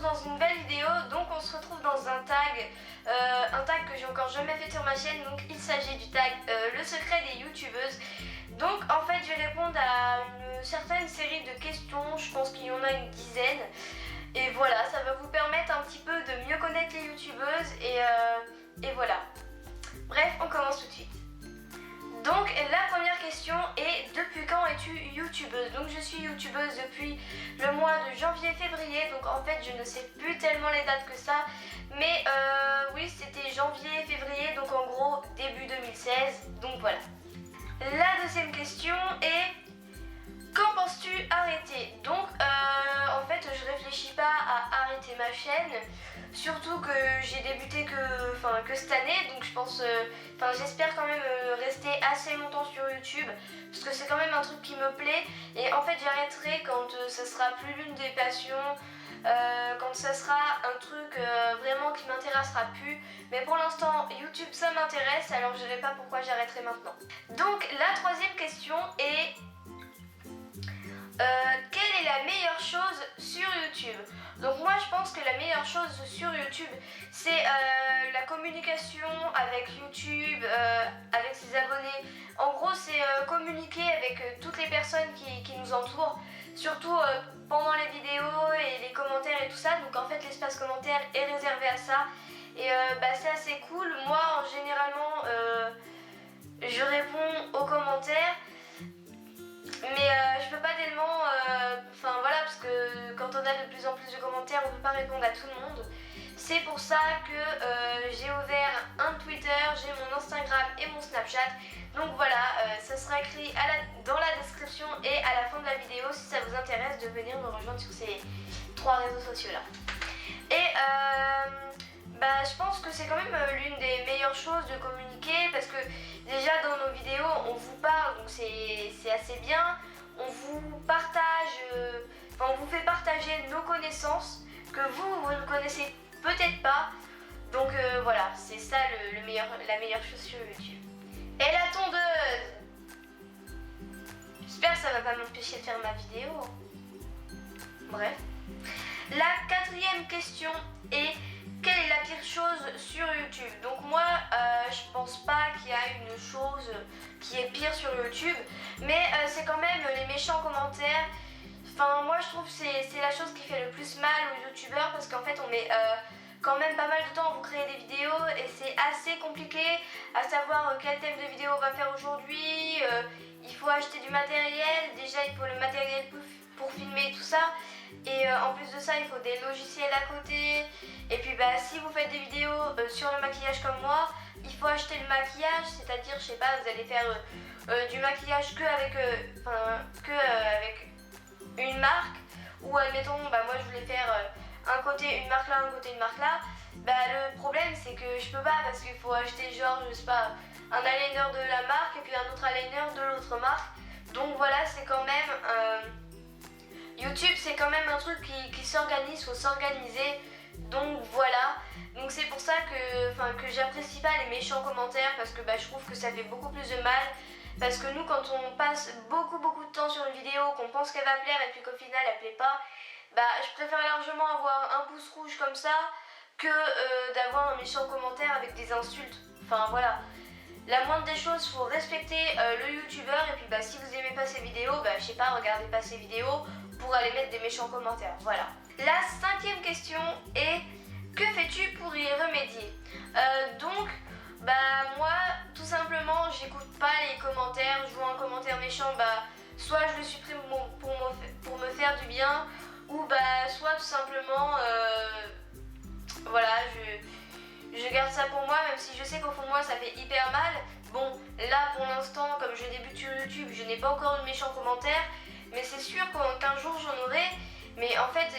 dans une nouvelle vidéo. Donc on se retrouve dans un tag que j'ai encore jamais fait sur ma chaîne. Donc il s'agit du tag le secret des youtubeuses. Donc en fait je vais répondre à une certaine série de questions, je pense qu'il y en a une dizaine. Et voilà, ça va vous permettre un petit peu de mieux connaître les youtubeuses et voilà. Bref, on commence tout de suite. Donc la première question est: depuis quand es-tu youtubeuse? Donc je suis youtubeuse depuis le mois de janvier-février, donc en fait je ne sais plus tellement les dates que ça, mais oui c'était janvier-février, donc en gros début 2016, donc voilà. La deuxième question est: quand penses-tu arrêter? Donc en fait je réfléchis pas à arrêter ma chaîne, surtout que j'ai débuté que cette année, donc je pense, j'espère quand même rester assez longtemps sur YouTube, parce que c'est quand même un truc qui me plaît, et en fait j'arrêterai quand ça sera plus l'une des passions, quand ça sera un truc vraiment qui m'intéressera plus, mais pour l'instant YouTube ça m'intéresse, alors je ne sais pas pourquoi j'arrêterai maintenant. Donc la troisième question est: quelle est la meilleure chose sur YouTube? Donc moi je pense que la meilleure chose sur YouTube c'est la communication avec YouTube, avec ses abonnés. En gros c'est communiquer avec toutes les personnes qui nous entourent, surtout pendant les vidéos et les commentaires et tout ça. Donc en fait l'espace commentaire est réservé à ça et c'est assez cool. Moi généralement je réponds aux commentaires, mais je peux pas tellement, voilà, parce que quand on a de plus en plus de commentaires, on peut pas répondre à tout le monde. C'est pour ça que j'ai ouvert un Twitter, j'ai mon Instagram et mon Snapchat. Donc voilà, ça sera écrit dans la description et à la fin de la vidéo si ça vous intéresse de venir me rejoindre sur ces 3 réseaux sociaux là. Et je pense que c'est quand même l'une des meilleures choses de communiquer, parce que déjà dans nos vidéos on vous parle, donc c'est assez bien. On vous partage, on vous fait partager nos connaissances que vous ne connaissez peut-être pas. Donc voilà, c'est ça la meilleure chose sur YouTube. Et la tondeuse, j'espère que ça va pas m'empêcher de faire ma vidéo. Bref. La quatrième question est: quelle est la pire chose sur YouTube? Donc moi je pense pas qu'il y a une chose qui est pire sur YouTube, mais c'est quand même les méchants commentaires. Moi je trouve que c'est la chose qui fait le plus mal aux youtubeurs, parce qu'en fait on met quand même pas mal de temps à vous créer des vidéos et c'est assez compliqué à savoir quel thème de vidéo on va faire aujourd'hui. Il faut acheter du matériel, déjà il faut le matériel pour filmer tout ça, et en plus de ça il faut des logiciels à côté. Et puis si vous faites des vidéos sur le maquillage comme moi, il faut acheter le maquillage, c'est-à-dire je sais pas, vous allez faire du maquillage avec une marque, ou admettons moi je voulais faire un côté une marque là, un côté une marque là. Le problème c'est que je peux pas, parce qu'il faut acheter genre je sais pas un eyeliner de la marque et puis un autre eyeliner de l'autre marque. Donc voilà, c'est quand même YouTube, c'est quand même un truc qui s'organise, faut s'organiser. Donc voilà, donc c'est pour ça que j'apprécie pas les méchants commentaires, parce que je trouve que ça fait beaucoup plus de mal. Parce que nous, quand on passe beaucoup de temps sur une vidéo, qu'on pense qu'elle va plaire et puis qu'au final elle plaît pas, je préfère largement avoir un pouce rouge comme ça que d'avoir un méchant commentaire avec des insultes. Voilà, la moindre des choses, faut respecter le youtubeur, et puis si vous aimez pas ses vidéos, je sais pas, regardez pas ses vidéos pour aller mettre des méchants commentaires. Voilà. La cinquième question est: que fais-tu pour y remédier? Donc moi tout simplement j'écoute pas les commentaires. Je vois un commentaire méchant, soit je le supprime pour me faire du bien, ou soit tout simplement voilà, je garde ça pour moi, même si je sais qu'au fond de moi ça fait hyper mal. Bon, là pour l'instant, comme je débute sur YouTube, je n'ai pas encore de méchants commentaires, mais c'est sûr qu'un jour j'en aurai. Mais en fait,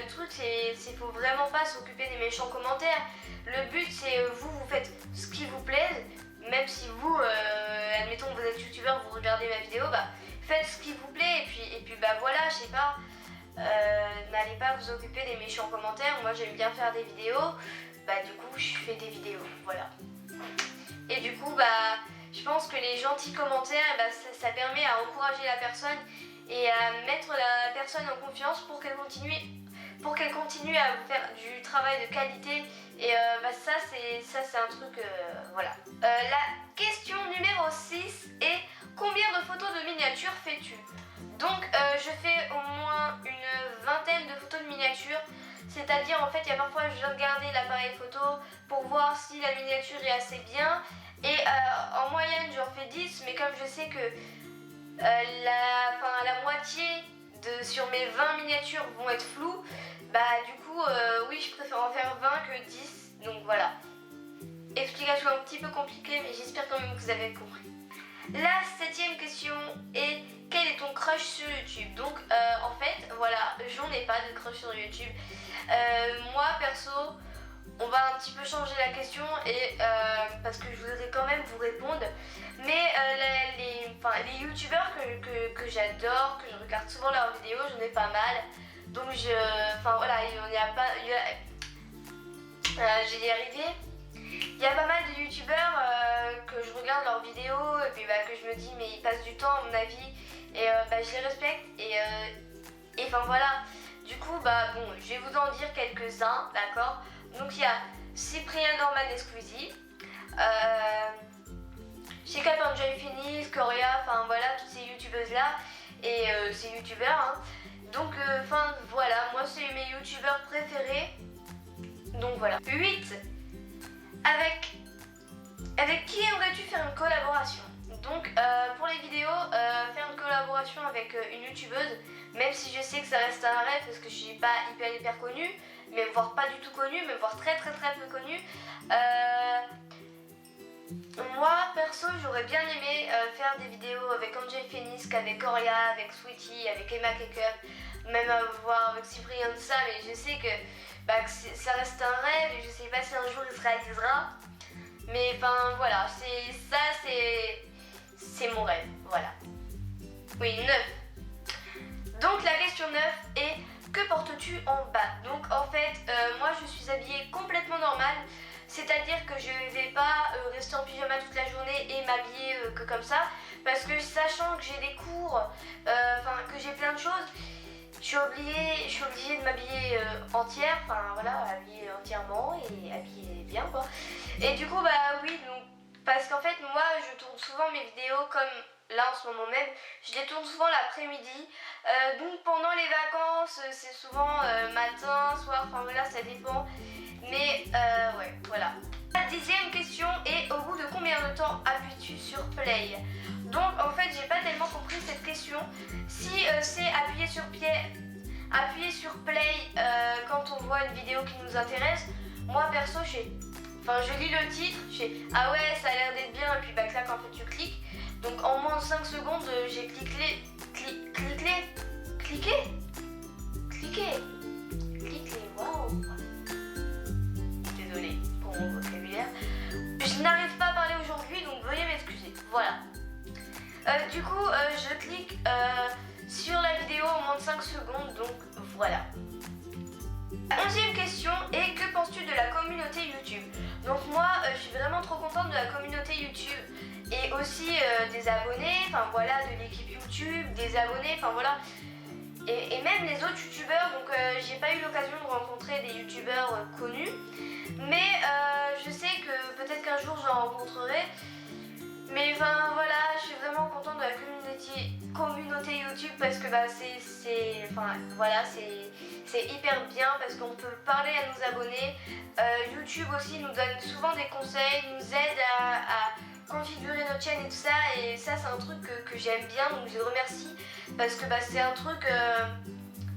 le truc c'est faut vraiment pas s'occuper des méchants commentaires. Le but c'est vous faites ce qui vous plaise, même si vous, admettons vous êtes youtubeur, vous regardez ma vidéo, faites ce qui vous plaît, et puis voilà, je sais pas, n'allez pas vous occuper des méchants commentaires. Moi j'aime bien faire des vidéos, du coup je fais des vidéos, voilà. Et du coup je pense que les gentils commentaires, ça permet à encourager la personne et à mettre la personne en confiance pour qu'elle continue pour qu'elle continue à faire du travail de qualité. Et ça c'est un truc, voilà. La question numéro 6 est: combien de photos de miniatures fais-tu? Donc je fais au moins une vingtaine de photos de miniatures. C'est-à-dire en fait il y a parfois je viens regarder l'appareil photo pour voir si la miniature est assez bien. Et en moyenne j'en fais 10, mais comme je sais que la moitié sur mes 20 miniatures vont être floues, du coup oui je préfère en faire 20 que 10, donc voilà. Explication un petit peu compliquée, mais j'espère quand même que vous avez compris. La 7e question est: quel est ton crush sur YouTube? Donc en fait voilà, j'en ai pas de crush sur YouTube. Moi perso, on va un petit peu changer la question et parce que je voudrais quand même vous répondre. Mais les youtubeurs que j'adore, que je regarde souvent leurs vidéos, j'en ai pas mal. Donc je vais y arriver. Il y a pas mal de youtubeurs que je regarde leurs vidéos et puis que je me dis mais ils passent du temps à mon avis et je les respecte et voilà. Du coup je vais vous en dire quelques-uns, d'accord. Donc il y a Cyprien, Norman et Squeezie, Sheka, Enjoy Finish, Coria, voilà toutes ces youtubeuses là et ces youtubeurs. Donc voilà, moi c'est mes youtubeurs préférés. Donc voilà. 8. Avec qui aimerais-tu faire une collaboration? Donc pour les vidéos, faire une collaboration avec une youtubeuse, même si je sais que ça reste un rêve parce que je suis pas hyper connue, mais voire pas du tout connue, mais voire très peu connue. Moi perso j'aurais bien aimé faire des vidéos avec Angel Phoenix, avec Coria, avec Sweetie, avec Emma Cakeup, même voir avec Cyprien, tout ça, mais je sais que ça reste un rêve et je sais pas si un jour il se réalisera. Mais voilà, c'est mon rêve, voilà. Oui, 9. Donc la question 9 est: que portes-tu en bas? Donc en fait, moi je suis habillée complètement normale. C'est-à-dire que je ne vais pas rester en pyjama toute la journée et m'habiller que comme ça. Parce que sachant que j'ai des cours, que j'ai plein de choses, je suis obligée de m'habiller entière, habiller entièrement et habiller bien quoi. Et du coup oui, donc, parce qu'en fait moi je tourne souvent mes vidéos comme là en ce moment même, je les tourne souvent l'après-midi. Donc pendant les vacances c'est souvent matin, soir, ça dépend. Mais ouais, voilà. La 10e question est: au bout de combien de temps appuies-tu sur play? Donc en fait j'ai pas tellement compris cette question. Si c'est appuyer sur play quand on voit une vidéo qui nous intéresse, moi perso je lis le titre, je fais ah ouais ça a l'air d'être bien et puis clac en fait tu cliques. Donc en moins de 5 secondes j'ai cliqué, waouh. Désolée pour mon vocabulaire. Je n'arrive pas à parler aujourd'hui donc veuillez m'excuser. Voilà. Du coup je clique sur la vidéo en moins de 5 secondes, donc voilà. La 11e question est: que penses-tu de la communauté YouTube? Donc moi je suis vraiment trop contente de la communauté YouTube et aussi des abonnés, de l'équipe YouTube, des abonnés, et même les autres youtubeurs. Donc j'ai pas eu l'occasion de rencontrer des youtubeurs connus, mais je sais que peut-être qu'un jour j'en rencontrerai. Mais voilà, je suis vraiment contente de la communauté YouTube parce que c'est hyper bien parce qu'on peut parler à nos abonnés. YouTube aussi nous donne souvent des conseils, nous aide à configurer notre chaîne et tout ça, et ça c'est un truc que j'aime bien, donc je les remercie parce que c'est un truc,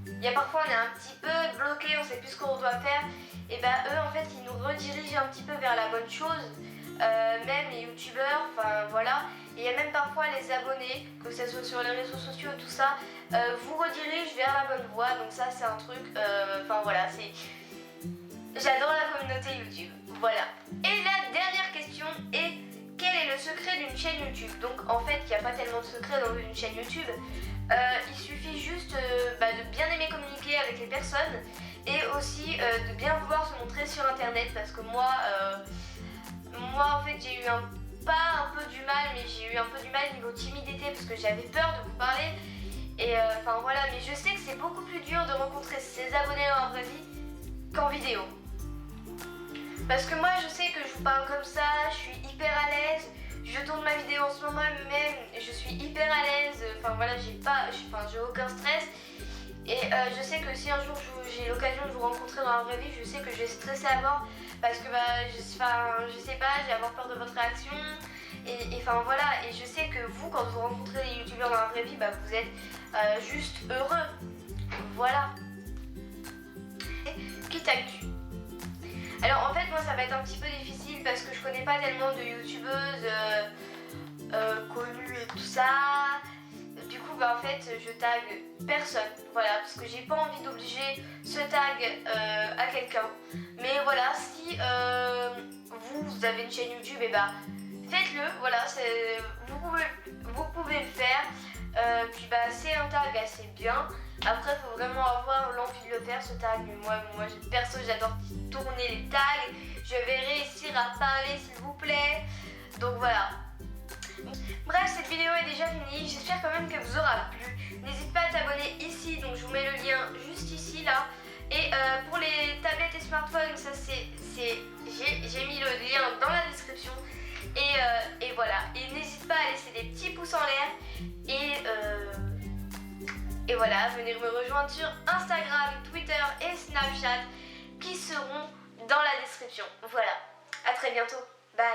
il y a parfois on est un petit peu bloqué, on sait plus ce qu'on doit faire, et eux en fait ils nous redirigent un petit peu vers la bonne chose. Même les youtubeurs, voilà, et il y a même parfois les abonnés, que ce soit sur les réseaux sociaux et tout ça, vous redirigent vers la bonne voie, donc ça c'est un truc, j'adore la communauté YouTube, voilà. Et la dernière question est: quel est le secret d'une chaîne YouTube? Donc en fait il n'y a pas tellement de secret dans une chaîne YouTube, il suffit juste de bien aimer communiquer avec les personnes et aussi de bien vouloir se montrer sur internet, parce que moi en fait j'ai eu pas un peu du mal, mais j'ai eu un peu du mal niveau timidité parce que j'avais peur de vous parler Et enfin voilà, mais je sais que c'est beaucoup plus dur de rencontrer ses abonnés dans la vraie vie qu'en vidéo. Parce que moi je sais que je vous parle comme ça, je suis hyper à l'aise, je tourne ma vidéo en ce moment même, je suis hyper à l'aise, enfin voilà, j'ai aucun stress. Et je sais que si un jour j'ai l'occasion de vous rencontrer dans la vraie vie, je sais que je vais stresser à mort parce que je sais pas, je vais avoir peur de votre réaction. Et enfin voilà, et je sais que vous, quand vous rencontrez des youtubeurs dans la vraie vie, vous êtes juste heureux. Voilà. Qui t'actu. Alors en fait moi ça va être un petit peu difficile parce que je connais pas tellement de youtubeuses connues et tout ça. Du coup en fait je tag personne, voilà, parce que j'ai pas envie d'obliger ce tag à quelqu'un. Mais voilà, si vous avez une chaîne YouTube, et faites-le, voilà, vous pouvez le faire. Puis c'est un tag assez bien. Après il faut vraiment avoir l'envie de le faire ce tag. Moi perso j'adore tourner les tags. Je vais réussir à parler s'il vous plaît. Donc voilà. Bref, cette vidéo est déjà finie, j'espère quand même qu'elle vous aura plu. N'hésite pas à t'abonner ici, donc je vous mets le lien juste ici là. Et pour les tablettes et smartphones, ça j'ai mis le lien dans la description. Et voilà, et n'hésite pas à laisser des petits pouces en l'air. Et voilà, venir me rejoindre sur Instagram, Twitter et Snapchat qui seront dans la description. Voilà, à très bientôt, bye.